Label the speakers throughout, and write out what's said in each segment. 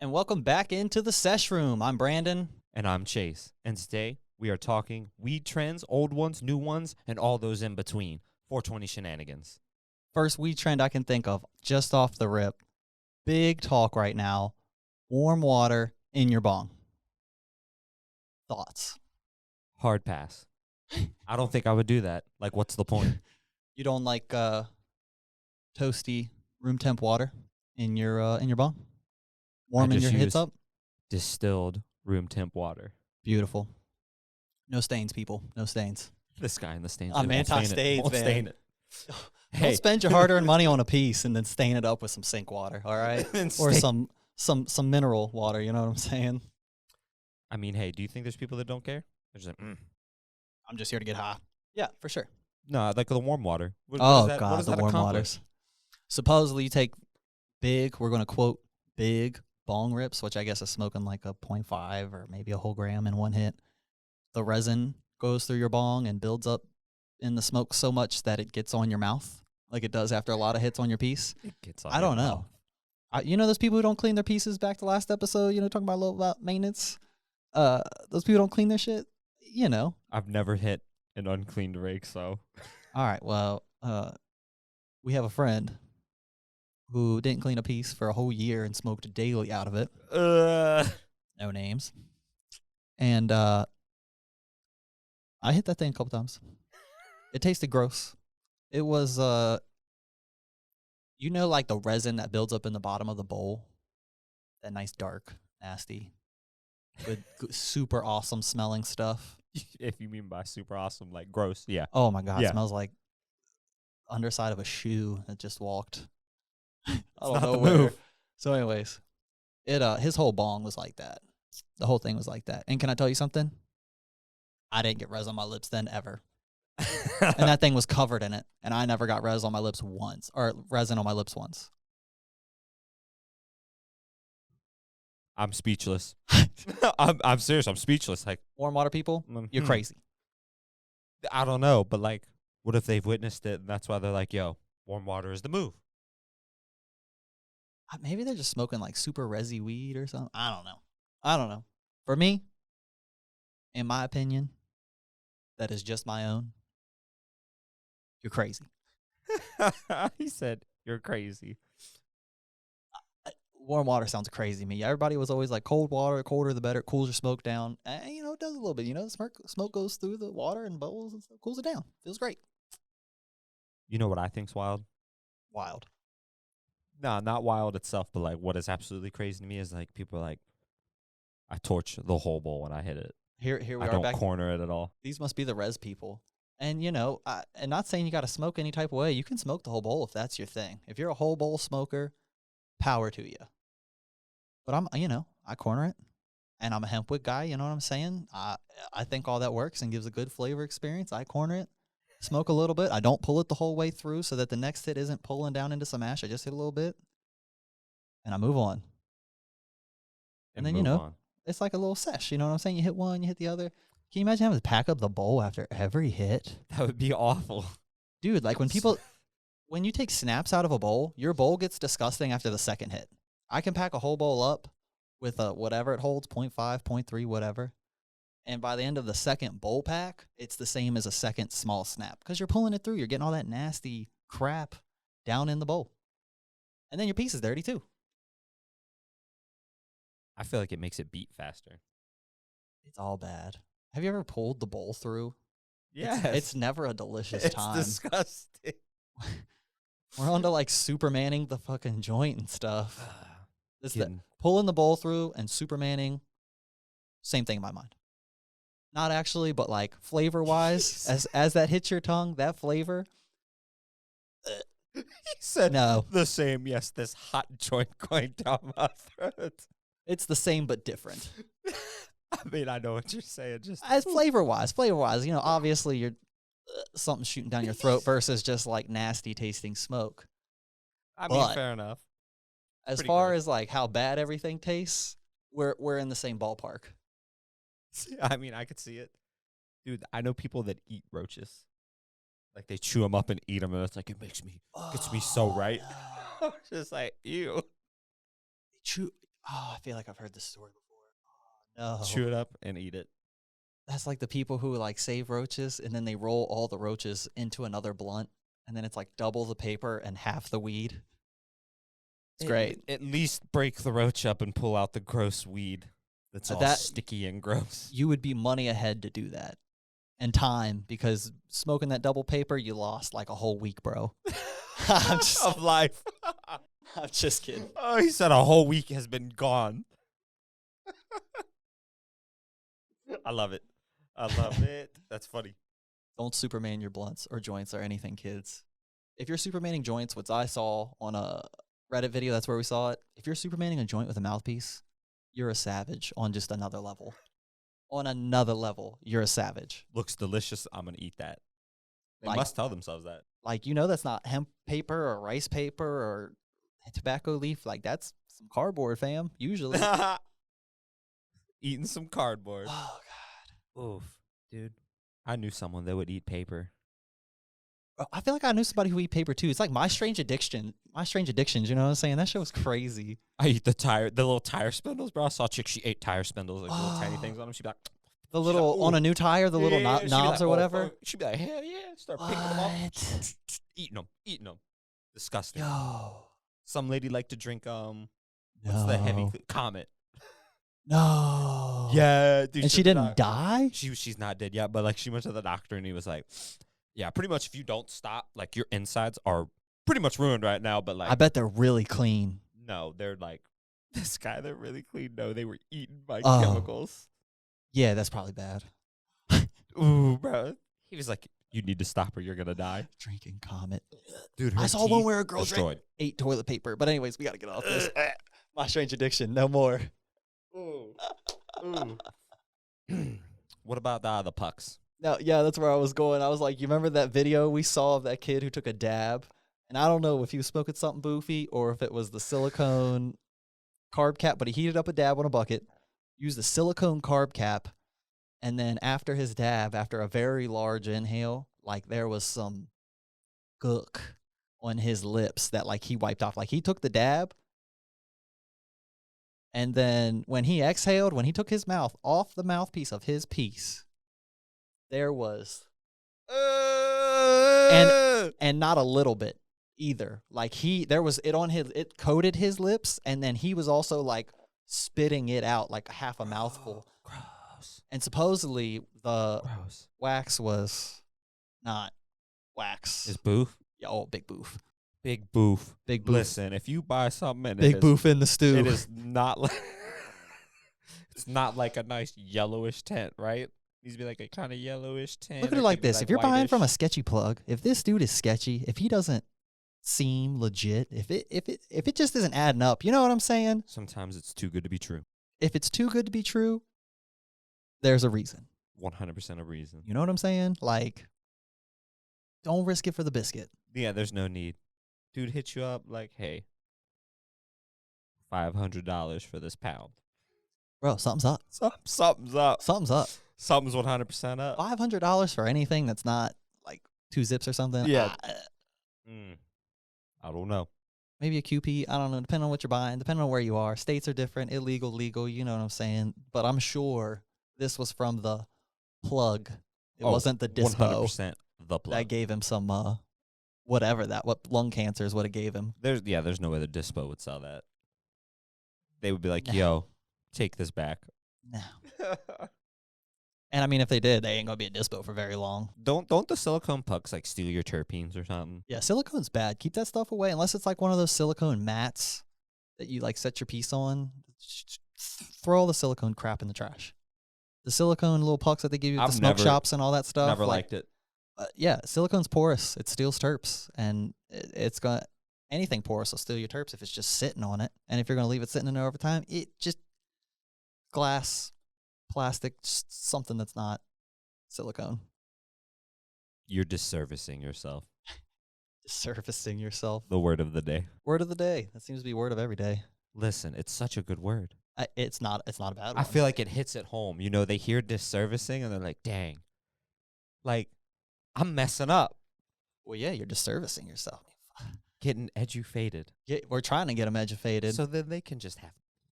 Speaker 1: And welcome back into the TheSeshRoom. I'm Brandon.
Speaker 2: And I'm Chase. And today we are talking weed trends, old ones, new ones, and all those in between. 420 shenanigans.
Speaker 1: First weed trend I can think of, just off the rip. Big talk right now. Warm water in your bong. Thoughts?
Speaker 2: Hard pass. I don't think I would do that. Like, what's the point?
Speaker 1: You don't like toasty room temp water in your bong? Warming your hits up?
Speaker 2: Distilled room temp water.
Speaker 1: Beautiful. No stains, people. No stains.
Speaker 2: This guy in the stains.
Speaker 1: I'm anti-stains,
Speaker 2: Won't
Speaker 1: man.
Speaker 2: stain it.
Speaker 1: Don't spend your hard-earned money on a piece and then stain it up with some sink water, all right? Or some mineral water, you know what I'm saying?
Speaker 2: I mean, hey, do you think there's people that don't care? They're just like,
Speaker 1: I'm just here to get high. Yeah, for sure.
Speaker 2: No, like the warm water. What
Speaker 1: God,
Speaker 2: does
Speaker 1: the
Speaker 2: that
Speaker 1: warm
Speaker 2: accomplish?
Speaker 1: waters. Supposedly you take we're going to quote big bong rips, which I guess is smoking like a 0.5 or maybe a whole gram in one hit. The resin goes through your bong and builds up in the smoke so much that it gets on your mouth, like it does after a lot of hits on your piece.
Speaker 2: It gets on
Speaker 1: I don't know. You know those people who don't clean their pieces, back to last episode, talking about a little about maintenance? Those people don't clean their shit,
Speaker 2: I've never hit an uncleaned rake, so.
Speaker 1: All right, well, we have a friend who didn't clean a piece for a whole year and smoked daily out of it. No names. And I hit that thing a couple times. It tasted gross. It was, like the resin that builds up in the bottom of the bowl? That nice, dark, nasty, good super awesome smelling stuff.
Speaker 2: If you mean by super awesome, like gross, yeah.
Speaker 1: Oh, my God.
Speaker 2: Yeah.
Speaker 1: It smells like underside of a shoe that just walked.
Speaker 2: It's not the move.
Speaker 1: So anyways, his whole bong was like that. The whole thing was like that. And can I tell you something? I didn't get res on my lips then ever. And that thing was covered in it. And I never got resin on my lips once.
Speaker 2: I'm speechless. I'm serious. I'm speechless. Like,
Speaker 1: Warm water people, you're crazy.
Speaker 2: I don't know, but like, what if they've witnessed it and that's why they're like, yo, warm water is the move?
Speaker 1: Maybe they're just smoking like super resi weed or something. I don't know. For me, in my opinion, that is just my own. You're crazy.
Speaker 2: He said, you're crazy.
Speaker 1: Warm water sounds crazy to me. Everybody was always like cold water, colder the better, it cools your smoke down. And, it does a little bit. The smoke goes through the water and bubbles and stuff, cools it down. Feels great.
Speaker 2: You know what I think's wild?
Speaker 1: Wild.
Speaker 2: No, not wild itself, but like what is absolutely crazy to me is like people are like, I torch the whole bowl when I hit it.
Speaker 1: Here we
Speaker 2: I
Speaker 1: are
Speaker 2: don't
Speaker 1: back.
Speaker 2: corner it at all.
Speaker 1: These must be the res people. And, and not saying you got to smoke any type of way. You can smoke the whole bowl if that's your thing. If you're a whole bowl smoker, power to you. But I corner it, and I'm a hempwick guy, you know what I'm saying? I think all that works and gives a good flavor experience. I corner it, smoke a little bit. I don't pull it the whole way through so that the next hit isn't pulling down into some ash. I just hit a little bit, and I move on. And then,
Speaker 2: on.
Speaker 1: it's like a little sesh, you know what I'm saying? You hit one, you hit the other. Can you imagine having to pack up the bowl after every hit?
Speaker 2: That would be awful.
Speaker 1: Dude, like when you take snaps out of a bowl, your bowl gets disgusting after the second hit. I can pack a whole bowl up with whatever it holds, 0.5, 0.3, whatever. And by the end of the second bowl pack, it's the same as a second small snap because you're pulling it through. You're getting all that nasty crap down in the bowl. And then your piece is dirty too.
Speaker 2: I feel like it makes it beat faster.
Speaker 1: It's all bad. Have you ever pulled the bowl through?
Speaker 2: Yes.
Speaker 1: It's never a delicious time.
Speaker 2: It's disgusting.
Speaker 1: We're on to like Supermaning the fucking joint and stuff. Pulling the bowl through and Supermaning, same thing in my mind. Not actually, but like flavor wise, as that hits your tongue, that flavor.
Speaker 2: He said
Speaker 1: no.
Speaker 2: The same. Yes, this hot joint going down my throat.
Speaker 1: It's the same but different.
Speaker 2: I mean, I know what you're saying. Just
Speaker 1: as flavor wise, obviously you're something shooting down your throat versus just like nasty tasting smoke.
Speaker 2: I mean, fair enough.
Speaker 1: As far as like how bad everything tastes, we're in the same ballpark.
Speaker 2: I mean, I could see it. Dude, I know people that eat roaches. Like they chew them up and eat them, and it's like gets me so right. I'm just like, ew.
Speaker 1: Oh, I feel like I've heard this story before. No.
Speaker 2: Chew it up and eat it.
Speaker 1: That's like the people who like save roaches and then they roll all the roaches into another blunt and then it's like double the paper and half the weed. It's great.
Speaker 2: At least break the roach up and pull out the gross weed that's all
Speaker 1: That-
Speaker 2: sticky and gross.
Speaker 1: You would be money ahead to do that. And time, because smoking that double paper, you lost like a whole week, bro.
Speaker 2: Of life.
Speaker 1: I'm just kidding.
Speaker 2: Oh, he said a whole week has been gone. I love it. I love it. That's funny.
Speaker 1: Don't Superman your blunts or joints or anything, kids. If you're Supermaning joints, which I saw on a Reddit video, that's where we saw it. If you're Supermaning a joint with a mouthpiece, you're a savage on just another level. On another level, you're a savage.
Speaker 2: Looks delicious. I'm going to eat that. They
Speaker 1: Like-
Speaker 2: must tell themselves that.
Speaker 1: Like, you know, that's not hemp paper or rice paper or tobacco leaf. Like, that's some cardboard, fam, usually.
Speaker 2: Eating some cardboard.
Speaker 1: Oh, God.
Speaker 2: Oof, dude. I knew someone that would eat paper.
Speaker 1: I feel like I knew somebody who eat paper, too. It's like my strange addiction. My strange addictions, you know what I'm saying? That shit was crazy.
Speaker 2: I eat the little tire spindles, bro. I saw a chick, she ate tire spindles, like little tiny
Speaker 1: Oh.
Speaker 2: things on them. She'd be like,
Speaker 1: The little, on a new tire, the little
Speaker 2: yeah, she'd be
Speaker 1: knobs
Speaker 2: like,
Speaker 1: or
Speaker 2: "Oh,
Speaker 1: whatever.
Speaker 2: fuck." She'd be like, hell yeah. Start picking them up.
Speaker 1: What?
Speaker 2: Eating them. Disgusting.
Speaker 1: Yo.
Speaker 2: Some lady liked to drink, what's the heavy Comet.
Speaker 1: No.
Speaker 2: Yeah, dude.
Speaker 1: And she didn't die?
Speaker 2: She's not dead yet, but like she went to the doctor and he was like, yeah, pretty much if you don't stop, like your insides are pretty much ruined right now. But like,
Speaker 1: I bet they're really clean.
Speaker 2: no, they're like this guy. They're really clean. No, they were eaten by
Speaker 1: Oh.
Speaker 2: chemicals.
Speaker 1: Yeah, that's probably bad.
Speaker 2: Ooh, bro. He was like, you need to stop or you're gonna die,
Speaker 1: Drinking Comet.
Speaker 2: dude.
Speaker 1: I saw one where a girl drank
Speaker 2: destroyed.
Speaker 1: 8 toilet paper. But anyways, we got to get off this. My strange addiction. No more.
Speaker 2: Ooh. What about the pucks?
Speaker 1: No, yeah, that's where I was going. I was like, you remember that video we saw of that kid who took a dab? And I don't know if he was smoking something boofy or if it was the silicone carb cap, but he heated up a dab on a bucket, used the silicone carb cap, and then after his dab, after a very large inhale, like there was some gook on his lips that like he wiped off. Like he took the dab, and then when he exhaled, when he took his mouth off the mouthpiece of his piece, there was, and not a little bit either. Like it coated his lips, and then he was also like spitting it out like half a mouthful.
Speaker 2: Gross.
Speaker 1: And supposedly the
Speaker 2: Gross.
Speaker 1: wax was not wax.
Speaker 2: Is boof?
Speaker 1: Yeah, oh, big boof.
Speaker 2: Big boof.
Speaker 1: Big boof.
Speaker 2: Listen, if you buy something and
Speaker 1: Big boof in the stew.
Speaker 2: it is not like it's not like a nice yellowish tint, right? It needs to be like a kind of yellowish tint.
Speaker 1: Look at
Speaker 2: or
Speaker 1: it like
Speaker 2: could be,
Speaker 1: this. If you're buying from a
Speaker 2: whitish.
Speaker 1: sketchy plug, if this dude is sketchy, if he doesn't seem legit, if it just isn't adding up, you know what I'm saying?
Speaker 2: Sometimes it's too good to be true.
Speaker 1: If it's too good to be true, there's a reason.
Speaker 2: 100% a reason.
Speaker 1: You know what I'm saying? Like, don't risk it for the biscuit.
Speaker 2: Yeah, there's no need. Dude hits you up like, hey, $500 for this pound.
Speaker 1: Bro, something's up.
Speaker 2: Something's up.
Speaker 1: Something's up.
Speaker 2: Something's 100% up.
Speaker 1: $500 for anything that's not like 2 zips or something.
Speaker 2: Yeah. I don't know.
Speaker 1: Maybe a QP. I don't know. Depending on what you're buying, depending on where you are. States are different. Illegal, legal. You know what I'm saying? But I'm sure this was from the plug. It wasn't the dispo
Speaker 2: 100% the plug.
Speaker 1: that gave him some whatever what lung cancer is what it gave him.
Speaker 2: There's no way the dispo would sell that. They would be like,
Speaker 1: No.
Speaker 2: yo, take this back.
Speaker 1: No. And I mean, if they did, they ain't gonna be a dispo for very long.
Speaker 2: Don't the silicone pucks like steal your terpenes or something?
Speaker 1: Yeah, silicone's bad. Keep that stuff away unless it's like one of those silicone mats that you like set your piece on. Throw all the silicone crap in the trash. The silicone little pucks that they give you at the
Speaker 2: I've
Speaker 1: smoke
Speaker 2: never-
Speaker 1: shops and all that stuff.
Speaker 2: Never
Speaker 1: like,
Speaker 2: liked it.
Speaker 1: yeah, silicone's porous. It steals terps, and it's gonna anything porous will steal your terps if it's just sitting on it. And if you're gonna leave it sitting in there over time, it just glass, plastic, just something that's not silicone.
Speaker 2: You're disservicing yourself.
Speaker 1: Surfacing yourself.
Speaker 2: The word of the day.
Speaker 1: Word of the day. That seems to be word of every day.
Speaker 2: Listen, it's such a good word.
Speaker 1: It's not a bad one.
Speaker 2: I feel like it hits it home. You know, they hear disservicing and they're like, dang, like, I'm messing up.
Speaker 1: Well, yeah, you're disservicing yourself.
Speaker 2: Getting educated.
Speaker 1: Yeah, we're trying to get them educated.
Speaker 2: So then they can just have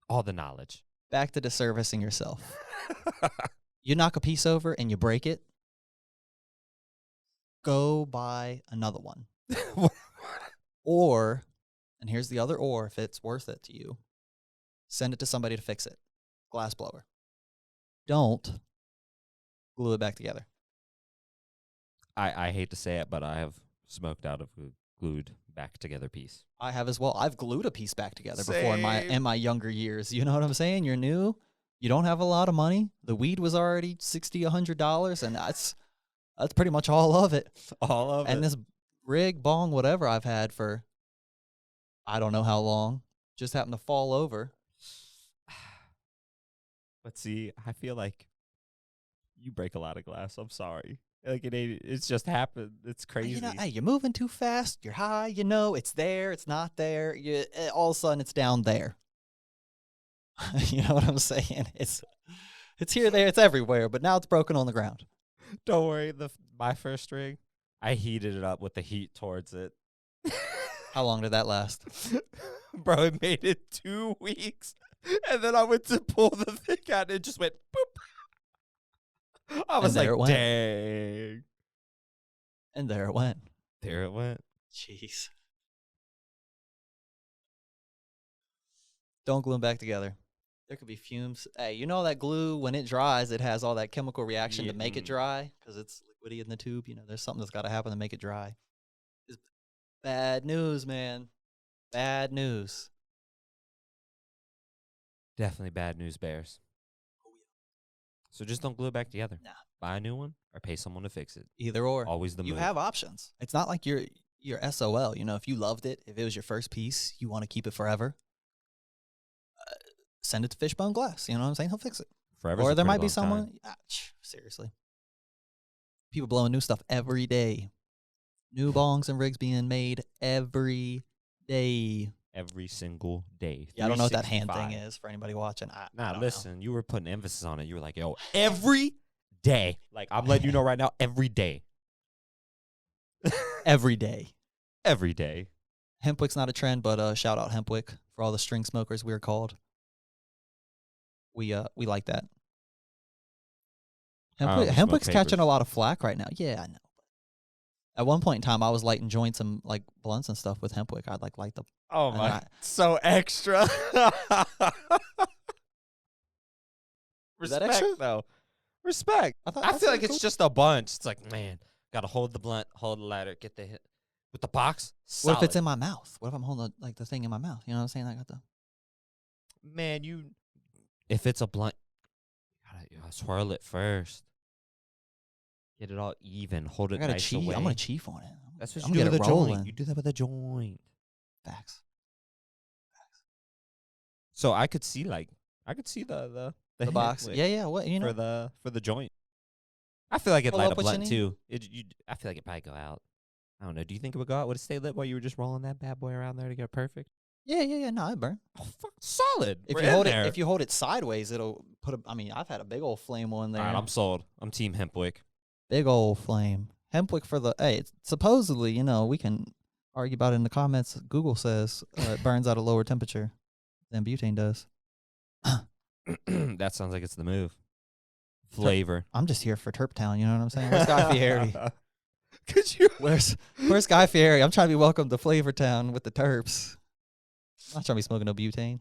Speaker 2: All the knowledge.
Speaker 1: Back to disservicing yourself. You knock a piece over and you break it. Go buy another one. Or, and here's the other or, if it's worth it to you, send it to somebody to fix it. Glass blower. Don't glue it back together.
Speaker 2: I hate to say it, but I have smoked out of a glued back together piece.
Speaker 1: I have as well. I've glued a piece back together before in
Speaker 2: Same.
Speaker 1: my younger years. You know what I'm saying? You're new. You don't have a lot of money. The weed was already $60, $100, and that's pretty much all of it.
Speaker 2: All of
Speaker 1: And
Speaker 2: it.
Speaker 1: this rig, bong, whatever I've had for I don't know how long, just happened to fall over.
Speaker 2: But see, I feel like you break a lot of glass. I'm sorry. Like it's just happened. It's crazy.
Speaker 1: You know, hey, you're moving too fast. You're high. You know, it's there. It's not there. All of a sudden, it's down there. You know what I'm saying? It's here, there, it's everywhere. But now it's broken on the ground.
Speaker 2: Don't worry. My first ring, I heated it up with the heat towards it.
Speaker 1: How long did that last?
Speaker 2: Bro, it made it 2 weeks. And then I went to pull the thing out and it just went boop. I was like, dang.
Speaker 1: And there it went.
Speaker 2: There it went.
Speaker 1: Jeez. Don't glue them back together. There could be fumes. Hey, you know that glue, when it dries, it has all that chemical reaction to make it dry because it's liquidy in the tube. You know, there's something that's got to happen to make it dry. It's bad news, man. Bad news.
Speaker 2: Definitely bad news bears. So just don't glue it back together.
Speaker 1: Nah.
Speaker 2: Buy a new one or pay someone to fix it.
Speaker 1: Either or.
Speaker 2: Always the move.
Speaker 1: You have options. It's not like you're SOL. You know, if you loved it, if it was your first piece, you want to keep it forever, send it to Fishbone Glass. You know what I'm saying? He'll fix it.
Speaker 2: Forever.
Speaker 1: Or there might be someone. Seriously. People blowing new stuff every day. New bongs and rigs being made every day.
Speaker 2: Every single day.
Speaker 1: Yeah, I don't know what that hand
Speaker 2: 365.
Speaker 1: thing is for anybody watching.
Speaker 2: Listen, you were putting emphasis on it. You were like, yo, every day. Like, I'm letting you know right now, every day.
Speaker 1: Every day.
Speaker 2: Every day.
Speaker 1: Hempwick's not a trend, but shout out Hempwick for all the string smokers we are called. We like that. Hempwick's catching a lot of flack right now. Yeah, I know. At one point in time, I was lighting joints and like blunts and stuff with Hempwick. I'd like light the.
Speaker 2: Oh my! So extra. Respect,
Speaker 1: extra?
Speaker 2: though. Respect. I feel like it's just a bunch. It's like, man, gotta hold the blunt, hold the lighter, get the hit with the box. Solid.
Speaker 1: What if it's in my mouth? What if I'm holding the thing in my mouth? You know what I'm saying? I got the.
Speaker 2: Man, if it's a blunt, you gotta swirl it first. Get it all even. Hold it nice away.
Speaker 1: I'm gonna chief on it.
Speaker 2: That's what you do with a joint. You do that with a joint.
Speaker 1: Facts.
Speaker 2: So I could see the
Speaker 1: box.
Speaker 2: Like,
Speaker 1: yeah. What you know
Speaker 2: for the joint. I feel like it'd light a
Speaker 1: what you
Speaker 2: blunt
Speaker 1: need.
Speaker 2: too. I feel like it'd probably go out. I don't know. Do you think it would go out? Would it stay lit while you were just rolling that bad boy around there to get perfect?
Speaker 1: Yeah. No, it burn.
Speaker 2: Oh, fuck, solid.
Speaker 1: If you hold it sideways, it'll put. I've had a big old flame on there.
Speaker 2: All right, I'm sold. I'm Team Hempwick.
Speaker 1: Big old flame. Hempwick for the. Hey, it's supposedly, you know, we can argue about it in the comments. Google says it burns at a lower temperature than butane does.
Speaker 2: That sounds like it's the move. Flavor.
Speaker 1: I'm just here for Terptown. You know what I'm saying? Where's Guy Fieri?
Speaker 2: Could you?
Speaker 1: Where's Guy Fieri? I'm trying to be welcome to Flavortown with the Terps. I'm not trying to be smoking no butane.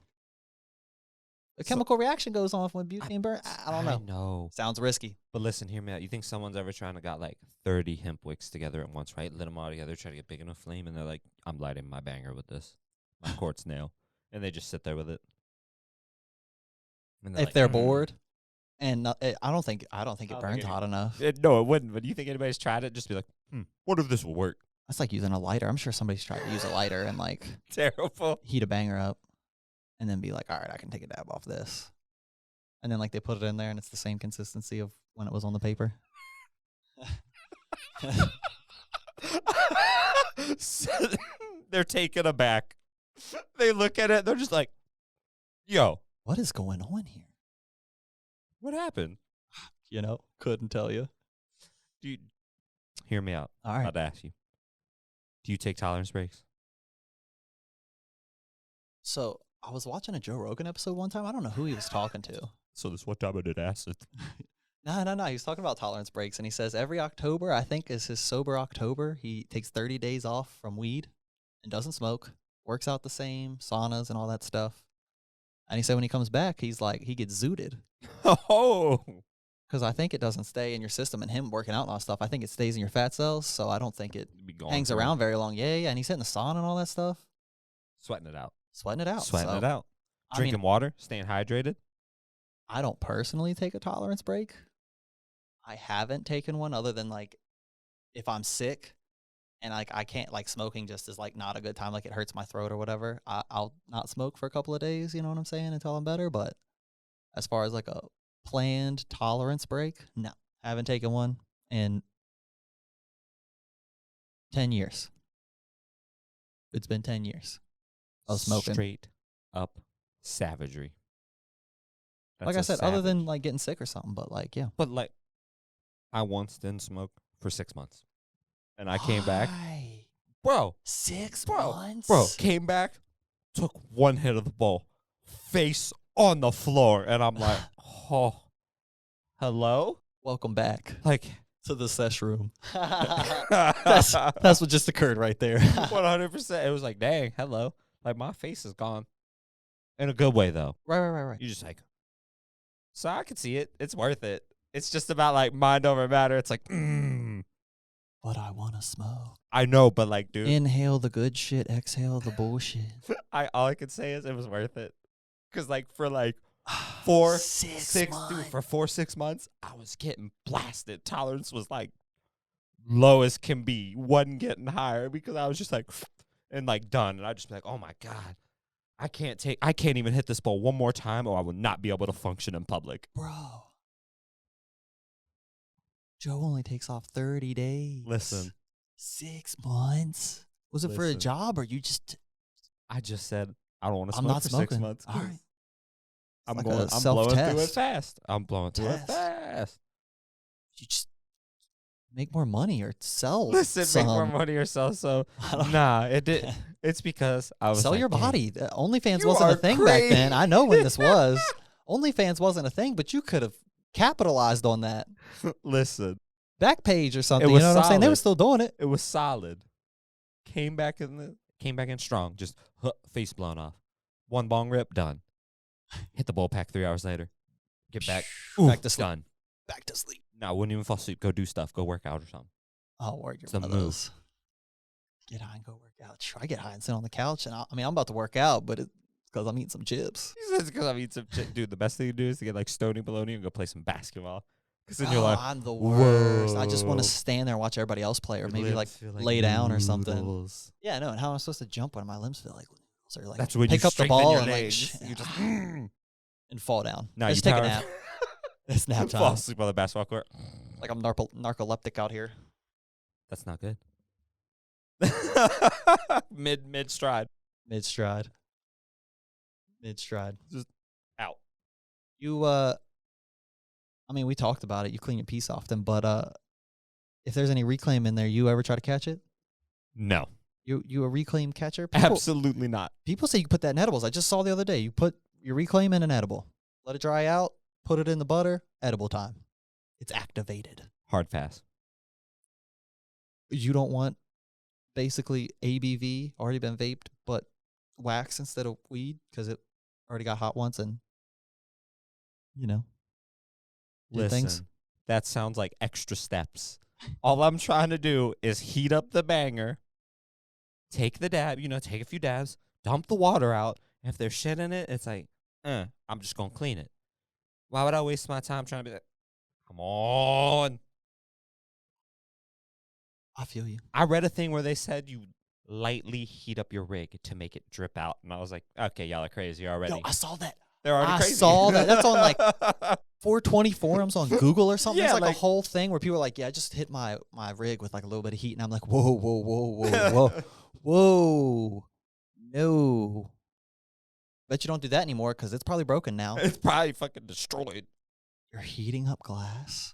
Speaker 1: The chemical reaction goes on when butane burn. I don't know.
Speaker 2: I know.
Speaker 1: Sounds risky.
Speaker 2: But listen, hear me out. You think someone's ever trying to got like 30 hemp wicks together at once, right? Lit them all together, try to get big enough flame, and they're like, I'm lighting my banger with this. My quartz nail. And they just sit there with it.
Speaker 1: If they're bored. And I don't think it burns hot enough.
Speaker 2: No, it wouldn't. But do you think anybody's tried it? Just be like, wonder if this will work.
Speaker 1: That's like using a lighter. I'm sure somebody's tried to use a lighter and like
Speaker 2: terrible.
Speaker 1: Heat a banger up and then be like, all right, I can take a dab off this. And then like they put it in there and it's the same consistency of when it was on the paper.
Speaker 2: So they're taken aback. They look at it. They're just like, yo.
Speaker 1: What is going on here?
Speaker 2: What happened?
Speaker 1: You know, couldn't tell you.
Speaker 2: Dude, hear me out.
Speaker 1: All right.
Speaker 2: I'll ask you. Do you take tolerance breaks?
Speaker 1: So I was watching a Joe Rogan episode one time. I don't know who he was talking to.
Speaker 2: So this one time I did acid.
Speaker 1: No. He was talking about tolerance breaks, and he says every October, I think, is his sober October. He takes 30 days off from weed and doesn't smoke, works out the same, saunas and all that stuff. And he said when he comes back, he's like, he gets zooted.
Speaker 2: Oh.
Speaker 1: Because I think it doesn't stay in your system, and him working out and all that stuff, I think it stays in your fat cells, so I don't think it hangs around very long. Yeah, and he's hitting the sauna and all that stuff.
Speaker 2: Sweating it out.
Speaker 1: Sweating it out.
Speaker 2: Sweating it out. Drinking water, staying hydrated.
Speaker 1: I don't personally take a tolerance break. I haven't taken one other than, like, if I'm sick and, like, I can't, like, smoking just is, like, not a good time. Like, it hurts my throat or whatever. I'll not smoke for a couple of days, you know what I'm saying, until I'm better. But as far as, like, a planned tolerance break, no. Haven't taken one in 10 years. It's been 10 years of smoking.
Speaker 2: Straight up savagery.
Speaker 1: Like I said, other than, like, getting sick or something, but, like, yeah.
Speaker 2: But, like, I once didn't smoke for 6 months. And I came back. Bro.
Speaker 1: 6 months?
Speaker 2: Bro, came back, took one hit of the bowl, face on the floor, and I'm like, oh, hello?
Speaker 1: Welcome back.
Speaker 2: Like,
Speaker 1: to the TheSeshRoom. That's what just occurred right there.
Speaker 2: 100%. It was like, dang, hello. Like, my face is gone. In a good way, though.
Speaker 1: Right.
Speaker 2: You just like, so I can see it. It's worth it. It's just about, like, mind over matter. It's like,
Speaker 1: But I want to smoke.
Speaker 2: I know, but, like, dude.
Speaker 1: Inhale the good shit, exhale the bullshit.
Speaker 2: All I can say is it was worth it. Because, like, for, like, 6
Speaker 1: months.
Speaker 2: For 4-6 months, I was getting blasted. Tolerance was, like, low as can be. Wasn't getting higher because I was just, like, and, like, done. And I'd just be like, oh, my God. I can't even hit this bowl one more time or I will not be able to function in public.
Speaker 1: Bro. Joe only takes off 30 days.
Speaker 2: Listen.
Speaker 1: 6 months? Was it for a job or you just...
Speaker 2: I just said I don't want to smoke
Speaker 1: I'm not
Speaker 2: for
Speaker 1: smoking.
Speaker 2: 6 months.
Speaker 1: All right.
Speaker 2: I'm
Speaker 1: like
Speaker 2: blowing through it fast. I'm blowing through it fast.
Speaker 1: You just make more money or sell
Speaker 2: Listen,
Speaker 1: some.
Speaker 2: make more money or sell some. Nah, it did. It's because I was
Speaker 1: sell
Speaker 2: like,
Speaker 1: your body. OnlyFans
Speaker 2: you
Speaker 1: wasn't a
Speaker 2: are
Speaker 1: thing back then.
Speaker 2: crazy.
Speaker 1: I know when this was. OnlyFans wasn't a thing, but you could have capitalized on that.
Speaker 2: Listen,
Speaker 1: Backpage or something.
Speaker 2: was
Speaker 1: You know what I'm saying? They were
Speaker 2: solid.
Speaker 1: still doing it.
Speaker 2: it was solid. Came back in strong. Just face blown off. One bong rip, done. Hit the bowl pack 3 hours later. Get back.
Speaker 1: Back to sleep.
Speaker 2: Done.
Speaker 1: Back to sleep.
Speaker 2: No, I wouldn't even fall asleep. Go do stuff. Go work out or something.
Speaker 1: Oh, word, you're
Speaker 2: It's a
Speaker 1: one of
Speaker 2: move.
Speaker 1: those. Get high and go work out. I get high and sit on the couch, and I'm about to work out, but it's because I'm eating some chips.
Speaker 2: He says because I'm eating some shit. Dude, the best thing to do is to get like stony baloney and go play some basketball. Because then you're like,
Speaker 1: I'm the worst. I just want
Speaker 2: whoa.
Speaker 1: to stand there and watch everybody else play, or
Speaker 2: your
Speaker 1: maybe like
Speaker 2: limbs feel
Speaker 1: lay down or something.
Speaker 2: noodles.
Speaker 1: Yeah, no. And how am I supposed to jump when my limbs feel like noodles, or like
Speaker 2: That's when
Speaker 1: pick
Speaker 2: you
Speaker 1: up the
Speaker 2: strengthen
Speaker 1: ball
Speaker 2: your
Speaker 1: and
Speaker 2: legs.
Speaker 1: like
Speaker 2: You just
Speaker 1: and fall down?
Speaker 2: No,
Speaker 1: Just
Speaker 2: you
Speaker 1: take a
Speaker 2: power-
Speaker 1: nap. It's nap
Speaker 2: fall
Speaker 1: time.
Speaker 2: asleep on the basketball court.
Speaker 1: Like I'm narcoleptic out here.
Speaker 2: That's not good. mid stride.
Speaker 1: Mid stride.
Speaker 2: Just out.
Speaker 1: You I mean, we talked about it. You clean your piece often, but if there's any reclaim in there, you ever try to catch it?
Speaker 2: No.
Speaker 1: You a reclaim catcher?
Speaker 2: Absolutely not.
Speaker 1: People say you can put that in edibles. I just saw the other day. You put your reclaim in an edible. Let it dry out. Put it in the butter. Edible time. It's activated.
Speaker 2: Hard pass.
Speaker 1: You don't want basically ABV, already been vaped, but wax instead of weed because it already got hot once and, you know, did
Speaker 2: Listen,
Speaker 1: things.
Speaker 2: that sounds like extra steps. All I'm trying to do is heat up the banger, take the dab, take a few dabs, dump the water out. If there's shit in it, it's like, I'm just going to clean it. Why would I waste my time trying to be like, come on.
Speaker 1: I feel you.
Speaker 2: I read a thing where they said you lightly heat up your rig to make it drip out. And I was like, okay, y'all are crazy already.
Speaker 1: Yo, I saw that.
Speaker 2: They're already
Speaker 1: I
Speaker 2: crazy.
Speaker 1: saw that. That's on like 420 forums on Google or something.
Speaker 2: Yeah,
Speaker 1: It's like a
Speaker 2: like-
Speaker 1: whole thing where people are like, yeah, I just hit my rig with like a little bit of heat. And I'm like, whoa. Whoa. No. Bet you don't do that anymore because it's probably broken now.
Speaker 2: It's probably fucking destroyed.
Speaker 1: You're heating up glass.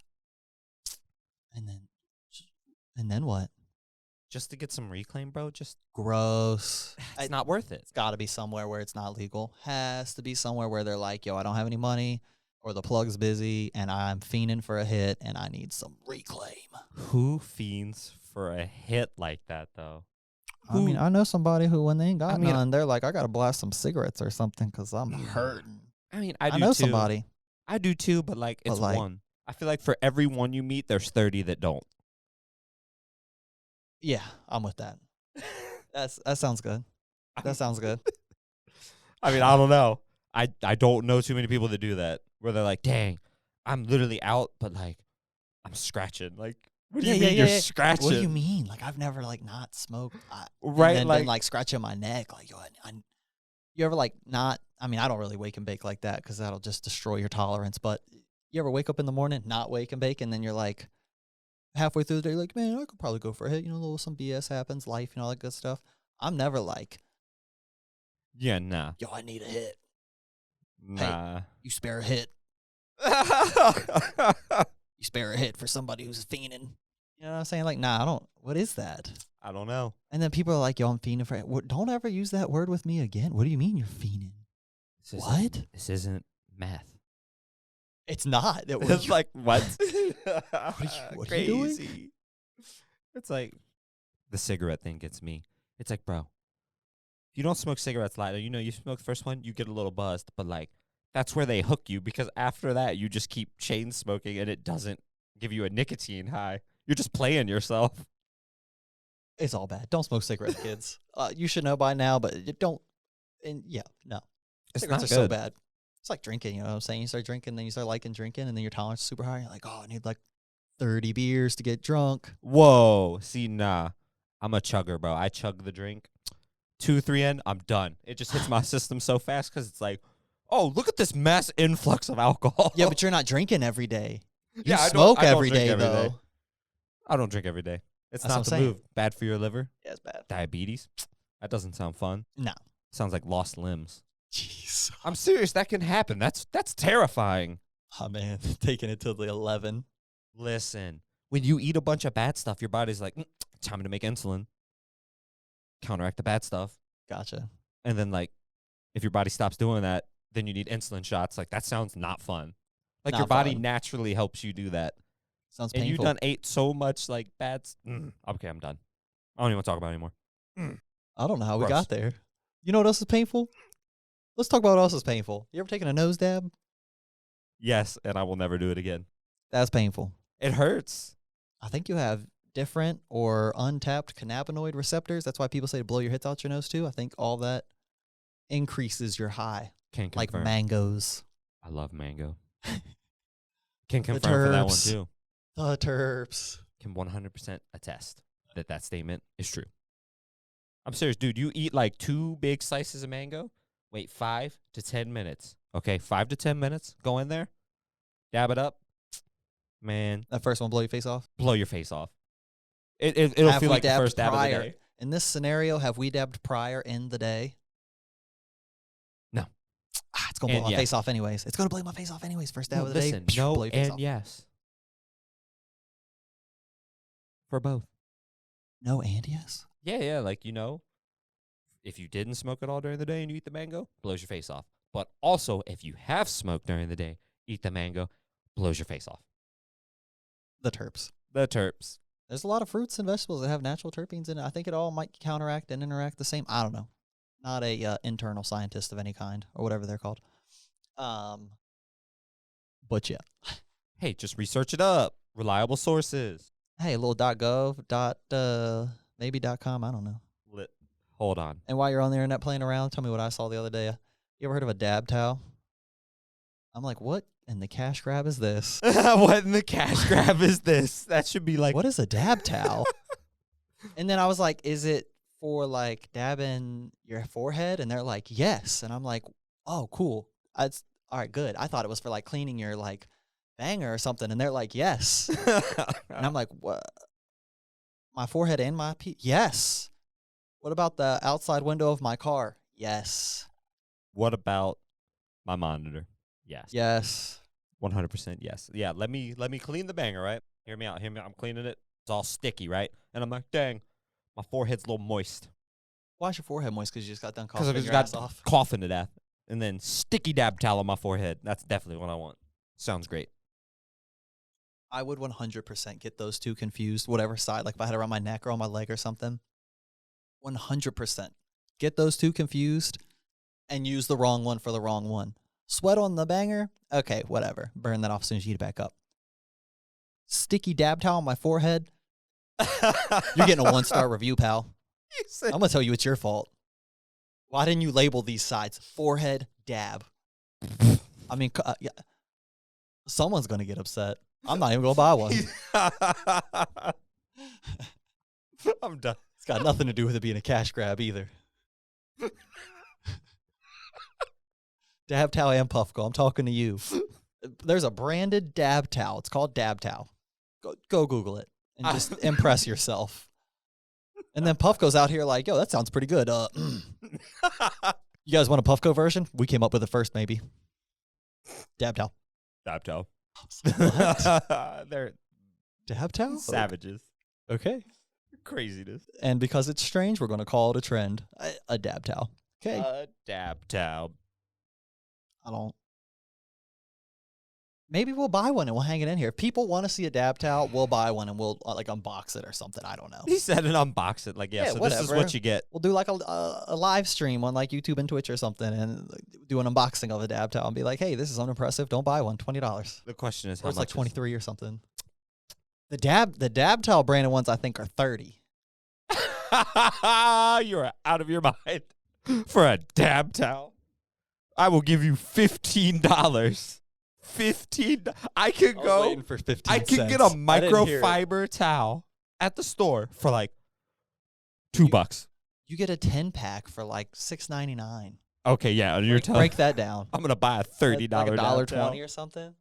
Speaker 1: And then what?
Speaker 2: just to get some reclaim, bro. Just
Speaker 1: Gross.
Speaker 2: it's not worth it.
Speaker 1: It's got to be somewhere where it's not legal. Has to be somewhere where they're like, yo, I don't have any money, or the plug's busy, and I'm fiending for a hit, and I need some reclaim.
Speaker 2: Who fiends for a hit like that, though?
Speaker 1: I mean, I know somebody who, when they ain't got
Speaker 2: I mean-
Speaker 1: none, they're like, I got to blast some cigarettes or something because I'm hurting.
Speaker 2: I mean, I do
Speaker 1: know
Speaker 2: too.
Speaker 1: somebody.
Speaker 2: I do too, but like it's
Speaker 1: like-
Speaker 2: one. I feel like for every one you meet, there's 30 that don't.
Speaker 1: Yeah, I'm with that. That sounds good. That sounds good.
Speaker 2: I mean, I don't know. I don't know too many people that do that, where they're like, dang, I'm literally out, but like, I'm scratching. Like, what do you mean you're scratching?
Speaker 1: What do you mean? Like, I've never like not smoked.
Speaker 2: Right,
Speaker 1: And then
Speaker 2: like-
Speaker 1: been like scratching my neck. Like, yo, you ever like not? I mean, I don't really wake and bake like that because that'll just destroy your tolerance. But you ever wake up in the morning, not wake and bake, and then you're like halfway through the day, like, man, I could probably go for a hit. You know, a little some BS happens, life, all that good stuff. I'm never like,
Speaker 2: Yeah, nah.
Speaker 1: yo, I need a hit.
Speaker 2: Nah.
Speaker 1: You spare a hit. You spare a hit for somebody who's fiending. You know what I'm saying? Like, nah, I don't. What is that?
Speaker 2: I don't know.
Speaker 1: And then people are like, yo, I'm fiending for it. Don't ever use that word with me again. What do you mean you're fiending? What?
Speaker 2: This isn't meth.
Speaker 1: It's not.
Speaker 2: It's like, what?
Speaker 1: what are you doing?
Speaker 2: Crazy. It's like, the cigarette thing gets me. It's like, bro, if you don't smoke cigarettes later, you know, you smoke the first one, you get a little buzzed, but like, that's where they hook you, because after that, you just keep chain smoking and it doesn't give you a nicotine high. You're just playing yourself.
Speaker 1: It's all bad. Don't smoke cigarettes, kids. You should know by now, but you don't. And yeah, no.
Speaker 2: It's
Speaker 1: Cigarettes
Speaker 2: not
Speaker 1: are so
Speaker 2: good.
Speaker 1: bad. It's like drinking, you know what I'm saying? You start drinking, then you start liking drinking, and then your tolerance is super high. You're like, oh, I need like 30 beers to get drunk.
Speaker 2: Whoa. See, nah. I'm a chugger, bro. I chug the drink. 2, 3 in, I'm done. It just hits my system so fast because it's like, oh, look at this mass influx of alcohol.
Speaker 1: Yeah, but you're not drinking every day. You
Speaker 2: Yeah,
Speaker 1: smoke
Speaker 2: I don't
Speaker 1: every
Speaker 2: drink
Speaker 1: day,
Speaker 2: every
Speaker 1: though.
Speaker 2: day. I don't drink every day. It's
Speaker 1: That's
Speaker 2: not
Speaker 1: what
Speaker 2: the
Speaker 1: I'm saying.
Speaker 2: move. Bad for your liver.
Speaker 1: Yeah, it's bad.
Speaker 2: Diabetes. That doesn't sound fun.
Speaker 1: No.
Speaker 2: Sounds like lost limbs.
Speaker 1: Jeez.
Speaker 2: I'm serious. That can happen. That's terrifying.
Speaker 1: Oh, man. Taking it to the 11.
Speaker 2: Listen, when you eat a bunch of bad stuff, your body's like, time to make insulin. Counteract the bad stuff.
Speaker 1: Gotcha.
Speaker 2: And then, like, if your body stops doing that, then you need insulin shots. Like, that sounds not fun. Like, your
Speaker 1: Not
Speaker 2: body
Speaker 1: fun.
Speaker 2: naturally helps you do that.
Speaker 1: Sounds
Speaker 2: And you
Speaker 1: painful.
Speaker 2: done ate so much, like, bad. Okay, I'm done. I don't even want to talk about it anymore.
Speaker 1: I don't know how we
Speaker 2: Gross.
Speaker 1: got there. You know what else is painful? Let's talk about what else is painful. You ever taken a nose dab?
Speaker 2: Yes, and I will never do it again.
Speaker 1: That's painful.
Speaker 2: It hurts.
Speaker 1: I think you have different or untapped cannabinoid receptors. That's why people say to blow your hits out your nose too. I think all that increases your high,
Speaker 2: Can
Speaker 1: like
Speaker 2: confirm.
Speaker 1: mangoes,
Speaker 2: I love mango. Can confirm for that one
Speaker 1: terps.
Speaker 2: too.
Speaker 1: the terps.
Speaker 2: Can 100% attest that statement is true. I'm serious, dude. You eat like 2 big slices of mango, wait 5 to 10 minutes. Okay, 5 to 10 minutes. Go in there, dab it up. Man,
Speaker 1: That first one blow your face off.
Speaker 2: blow your face off. It'll
Speaker 1: Have
Speaker 2: feel
Speaker 1: we
Speaker 2: like the
Speaker 1: dabbed
Speaker 2: first dab of the
Speaker 1: prior?
Speaker 2: day.
Speaker 1: In this scenario, have we dabbed prior in the day?
Speaker 2: No.
Speaker 1: It's gonna blow
Speaker 2: And
Speaker 1: my
Speaker 2: yes.
Speaker 1: face off anyways. It's gonna blow my face off anyways. First dab
Speaker 2: No,
Speaker 1: of the
Speaker 2: listen,
Speaker 1: day.
Speaker 2: no
Speaker 1: blow your face
Speaker 2: and
Speaker 1: off.
Speaker 2: yes. For both.
Speaker 1: No and yes.
Speaker 2: Yeah, like, you know, if you didn't smoke it all during the day and you eat the mango, blows your face off. But also, if you have smoked during the day, eat the mango, blows your face off.
Speaker 1: The terps.
Speaker 2: The terps.
Speaker 1: There's a lot of fruits and vegetables that have natural terpenes in it. I think it all might counteract and interact the same. I don't know. Not a internal scientist of any kind or whatever they're called. But yeah.
Speaker 2: Hey, just research it up. Reliable sources.
Speaker 1: Hey, a little .gov, maybe .com. I don't know.
Speaker 2: Hold on.
Speaker 1: And while you're on the internet playing around, tell me what I saw the other day. You ever heard of a dab towel? I'm like, what in the cash grab is this?
Speaker 2: What in the cash grab is this? That should be like,
Speaker 1: What is a dab towel? And then I was like, is it for like dabbing your forehead? And they're like, yes. And I'm like, oh, cool. All right, good. I thought it was for like cleaning your like banger or something. And they're like, yes. And I'm like, what? My forehead and my yes. What about the outside window of my car? Yes.
Speaker 2: What about my monitor? Yes.
Speaker 1: Yes.
Speaker 2: 100% yes. Yeah, let me clean the banger, right? Hear me out. I'm cleaning it. It's all sticky, right? And I'm like, dang, My forehead's a little moist.
Speaker 1: Why's your forehead moist? Because you just got done
Speaker 2: Because I
Speaker 1: coughing
Speaker 2: just
Speaker 1: your
Speaker 2: got
Speaker 1: ass off.
Speaker 2: coughing to death. And then sticky dab towel on my forehead. That's definitely what I want. Sounds great.
Speaker 1: I would 100% get those two confused, whatever side. Like if I had it around my neck or on my leg or something. 100%. Get those two confused and use the wrong one for the wrong one. Sweat on the banger? Okay, whatever. Burn that off as soon as you heat it back up. Sticky dab towel on my forehead? You're getting a 1-star review, pal. I'm going to tell you it's your fault. Why didn't you label these sides? Forehead, dab. I mean, yeah, someone's going to get upset. I'm not even going to buy one.
Speaker 2: I'm done.
Speaker 1: It's got nothing to do with it being a cash grab either. Dab towel and Puffco. I'm talking to you. There's a branded dab towel. It's called Dab Towel. Go Google it and just impress yourself. And then Puffco's out here like, yo, that sounds pretty good. You guys want a Puffco version? We came up with it first, maybe. Dab towel.
Speaker 2: Dab towel. They're
Speaker 1: Dab towel?
Speaker 2: savages.
Speaker 1: Okay.
Speaker 2: Craziness.
Speaker 1: And because it's strange, we're going to call it a trend. A dab towel. Okay.
Speaker 2: Dab towel.
Speaker 1: I don't. Maybe we'll buy one and we'll hang it in here. If people want to see a dab towel, we'll buy one and we'll like unbox it or something. I don't know.
Speaker 2: He said it, unbox it. Like, yeah, so
Speaker 1: whatever.
Speaker 2: this is what you get.
Speaker 1: We'll do like a live stream on like YouTube and Twitch or something and do an unboxing of a dab towel and be like, hey, this is unimpressive. Don't buy one. $20.
Speaker 2: The question is
Speaker 1: Or
Speaker 2: how
Speaker 1: it's
Speaker 2: much
Speaker 1: like 23 or something. The dab towel branded ones I think are 30.
Speaker 2: You're out of your mind for a dab towel. I will give you $15. 15. I could go.
Speaker 1: Waiting for 15
Speaker 2: I can
Speaker 1: cents.
Speaker 2: get a
Speaker 1: I didn't hear it.
Speaker 2: microfiber towel at the store for like $2.
Speaker 1: You get a 10-pack for like $6.99.
Speaker 2: Okay, yeah. You're telling.
Speaker 1: Break that down.
Speaker 2: I'm gonna buy a $30
Speaker 1: like
Speaker 2: dab towel.
Speaker 1: $1.20 or something.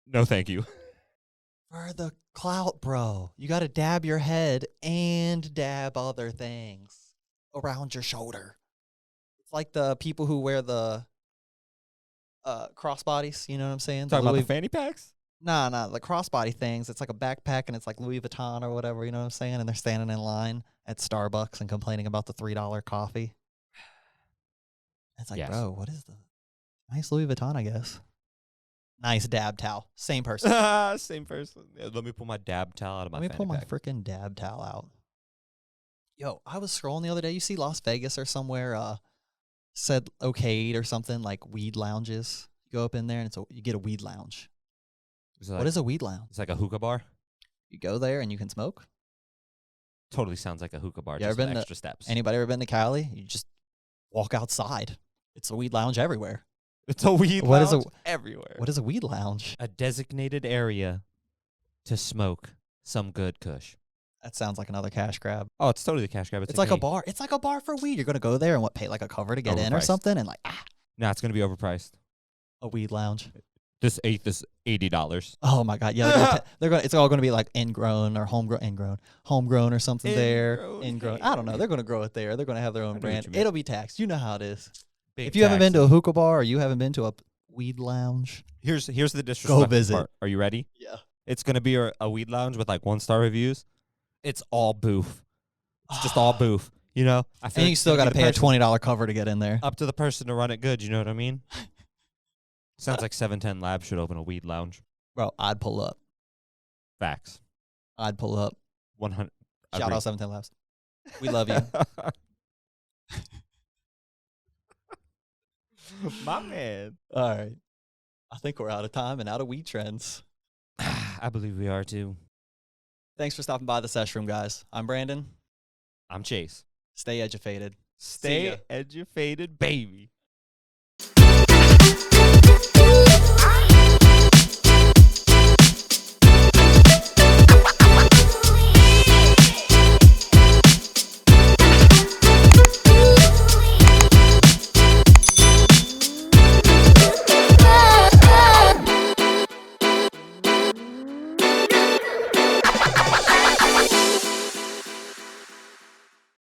Speaker 2: No, thank you.
Speaker 1: For the clout, bro. You got to dab your head and dab other things around your shoulder. It's like the people who wear the crossbodies. You know what I'm saying?
Speaker 2: Talking about the fanny packs?
Speaker 1: Nah, the crossbody things. It's like a backpack and it's like Louis Vuitton or whatever. You know what I'm saying? And they're standing in line at Starbucks and complaining about the $3 coffee. It's like,
Speaker 2: Yes.
Speaker 1: bro, what is the nice Louis Vuitton? I guess. Nice dab towel. Same person.
Speaker 2: Same person. Yeah, let me pull my dab towel out of my
Speaker 1: Let me
Speaker 2: fanny
Speaker 1: pull my
Speaker 2: pack.
Speaker 1: freaking dab towel out. Yo, I was scrolling the other day. You see Las Vegas or somewhere said okayed or something like weed lounges. You go up in there and you get a weed lounge. What is a weed lounge?
Speaker 2: It's like a hookah bar.
Speaker 1: You go there and you can smoke.
Speaker 2: Totally sounds like a hookah bar.
Speaker 1: You
Speaker 2: Just
Speaker 1: ever been
Speaker 2: with
Speaker 1: to-
Speaker 2: extra steps.
Speaker 1: Anybody ever been to Cali? You just walk outside. It's a weed lounge everywhere.
Speaker 2: It's a weed
Speaker 1: What is
Speaker 2: lounge everywhere.
Speaker 1: What is a weed lounge?
Speaker 2: A designated area to smoke some good kush.
Speaker 1: That sounds like another cash grab.
Speaker 2: Oh, it's totally the cash grab.
Speaker 1: It's like a
Speaker 2: hey,
Speaker 1: bar. It's like a bar for weed. You're gonna go there and pay like a cover to get in or
Speaker 2: Overpriced.
Speaker 1: something, and
Speaker 2: No, it's gonna be overpriced.
Speaker 1: a weed lounge.
Speaker 2: This eighth is $80.
Speaker 1: Oh my god, yeah, they're gonna. It's all gonna be like ingrown or homegrown or something
Speaker 2: Ingrown.
Speaker 1: Ingrown. I don't know. They're gonna grow it there. They're gonna have their
Speaker 2: I
Speaker 1: own
Speaker 2: know what
Speaker 1: brand.
Speaker 2: you mean.
Speaker 1: It'll be taxed. You know how it is.
Speaker 2: Big
Speaker 1: If you haven't been to a
Speaker 2: taxes.
Speaker 1: hookah bar or you haven't been to a weed lounge,
Speaker 2: here's the disrespectful
Speaker 1: visit.
Speaker 2: part. Are you ready?
Speaker 1: yeah,
Speaker 2: It's gonna be a weed lounge with like 1-star reviews. It's all boof. It's just all boof. You know. I feel
Speaker 1: and
Speaker 2: like
Speaker 1: you
Speaker 2: it's
Speaker 1: still
Speaker 2: gonna
Speaker 1: got to
Speaker 2: be the
Speaker 1: pay a $20 cover to get in there.
Speaker 2: up to the person to run it good. You know what I mean? Sounds like 710 Labs should open a weed lounge.
Speaker 1: Bro, I'd pull up.
Speaker 2: Facts.
Speaker 1: I'd pull up.
Speaker 2: 100.
Speaker 1: Shout out 710 Labs. We love you.
Speaker 2: My man.
Speaker 1: All right. I think we're out of time and out of weed trends.
Speaker 2: I believe we are too.
Speaker 1: Thanks for stopping by the TheSeshRoom, guys. I'm Brandon.
Speaker 2: I'm Chase.
Speaker 1: Stay educated.
Speaker 2: Stay
Speaker 1: ya.
Speaker 2: educated, baby.